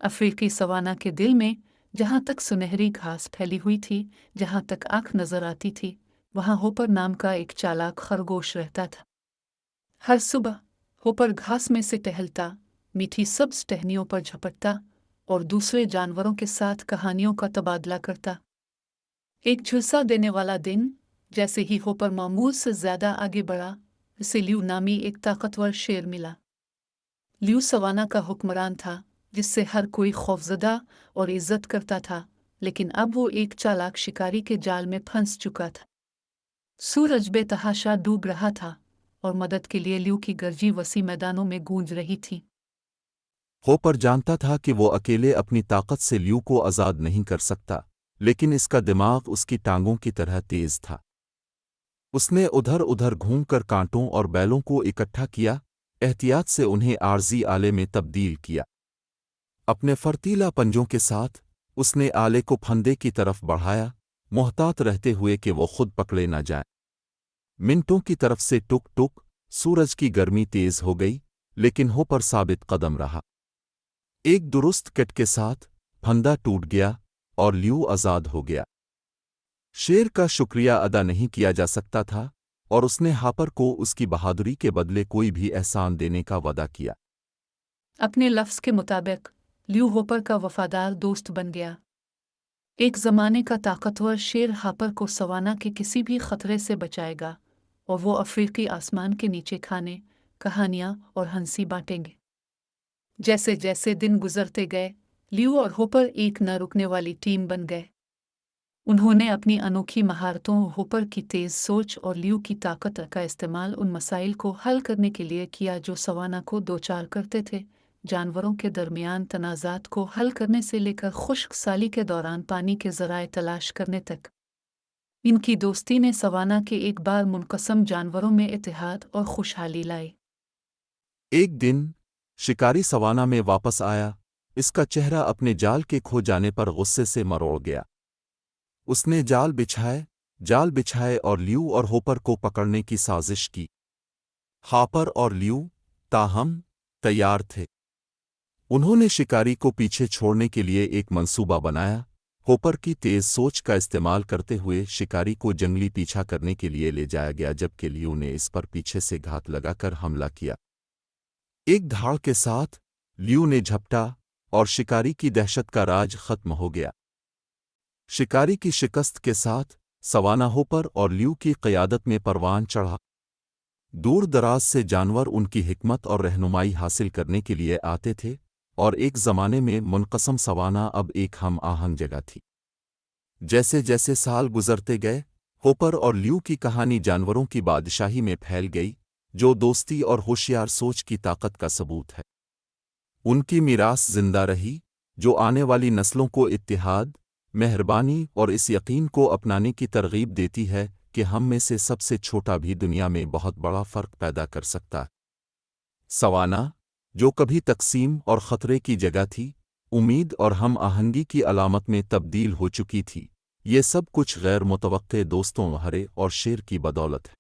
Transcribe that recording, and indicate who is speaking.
Speaker 1: अफ्रीकी सवाना के दिल में, जहाँ तक सुनहरी घास फैली हुई थी, जहाँ तक आंख नजर आती थी, वहाँ होपर नाम का एक चालाक खरगोश रहता था। हर सुबह होपर घास में से टहलता, मीठी सब्ज टहनियों पर झपटता और दूसरे जानवरों के साथ कहानियों का तबादला करता। एक झुलसा देने वाला दिन, जैसे ही होपर मामूल से ज्यादा आगे बढ़ा, उसे ल्यू नामी एक ताकतवर शेर मिला। ल्यू सवाना का हुक्मरान था, जिससे हर कोई खौफजदा और इज्जत करता था, लेकिन अब वो एक चालाक शिकारी के जाल में फंस चुका था। सूरज बेतहाशा डूब रहा था और मदद के लिए ल्यू की गर्जी वसी मैदानों में गूंज रही थी।
Speaker 2: होपर जानता था कि वो अकेले अपनी ताकत से ल्यू को आज़ाद नहीं कर सकता, लेकिन इसका दिमाग उसकी टांगों की तरह तेज था। उसने उधर उधर घूमकर कांटों और बैलों को इकट्ठा किया, एहतियात से उन्हें आरजी आले में तब्दील किया। अपने फर्तीला पंजों के साथ उसने आले को फंदे की तरफ बढ़ाया, मुहतात रहते हुए कि वो खुद पकड़े न जाए। मिनटों की तरफ से टुक टुक सूरज की गर्मी तेज हो गई, लेकिन होपर साबित कदम रहा। एक दुरुस्त कट के साथ फंदा टूट गया और ल्यू आज़ाद हो गया। शेर का शुक्रिया अदा नहीं किया जा सकता था, और उसने हापर को उसकी बहादुरी के बदले कोई भी एहसान देने का वादा किया।
Speaker 1: अपने लफ्ज़ के मुताबिक ल्यू होपर का वफादार दोस्त बन गया। एक ज़माने का ताकतवर शेर हापर को सवाना के किसी भी खतरे से बचाएगा, और वो अफ्रीकी आसमान के नीचे खाने, कहानियाँ और हंसी बांटेंगे। जैसे जैसे दिन गुजरते गए, ल्यू और होपर एक न रुकने वाली टीम बन गए। उन्होंने अपनी अनोखी महारतों, होपर की तेज सोच और ल्यू की ताकत का इस्तेमाल उन मसाइल को हल करने के लिए किया जो सवाना को दो चार करते थे। जानवरों के दरमियान तनाज़ात को हल करने से लेकर खुश्क साली के दौरान पानी के ज़राए तलाश करने तक। इनकी दोस्ती ने सवाना के एक बार मुनक़सम जानवरों में इत्तेहाद और खुशहाली लाई।
Speaker 2: एक दिन शिकारी सवाना में वापस आया। इसका चेहरा अपने जाल के खो जाने पर गुस्से से मरोड़ गया। उसने जाल बिछाए और ल्यू और होपर को पकड़ने की साजिश की। हापर और ल्यू ताहम तैयार थे। उन्होंने शिकारी को पीछे छोड़ने के लिए एक मंसूबा बनाया। होपर की तेज सोच का इस्तेमाल करते हुए शिकारी को जंगली पीछा करने के लिए ले जाया गया, जबकि ल्यू ने इस पर पीछे से घात लगाकर हमला किया। एक धाड़ के साथ ल्यू ने झपटा और शिकारी की दहशत का राज खत्म हो गया। शिकारी की शिकस्त के साथ सवाना होपर और ल्यू की क़यादत में परवान चढ़ा। दूर दराज से जानवर उनकी हिकमत और रहनुमाई हासिल करने के लिए आते थे, और एक ज़माने में मुनक़सम सवाना अब एक हम आहंग जगह थी। जैसे जैसे साल गुजरते गए, होपर और ल्यू की कहानी जानवरों की बादशाही में फैल गई, जो दोस्ती और होशियार सोच की ताकत का सबूत है। उनकी मीरास जिंदा रही, जो आने वाली नस्लों को इत्तेहाद, मेहरबानी और इस यकीन को अपनाने की तरगीब देती है कि हम में से सबसे छोटा भी दुनिया में बहुत बड़ा फ़र्क पैदा कर सकता है। सवाना, जो कभी तकसीम और ख़तरे की जगह थी, उम्मीद और हम आहंगी की अलामत में तब्दील हो चुकी थी। ये सब कुछ गैर मुतवक्के दोस्तों, हरे और शेर की बदौलत है।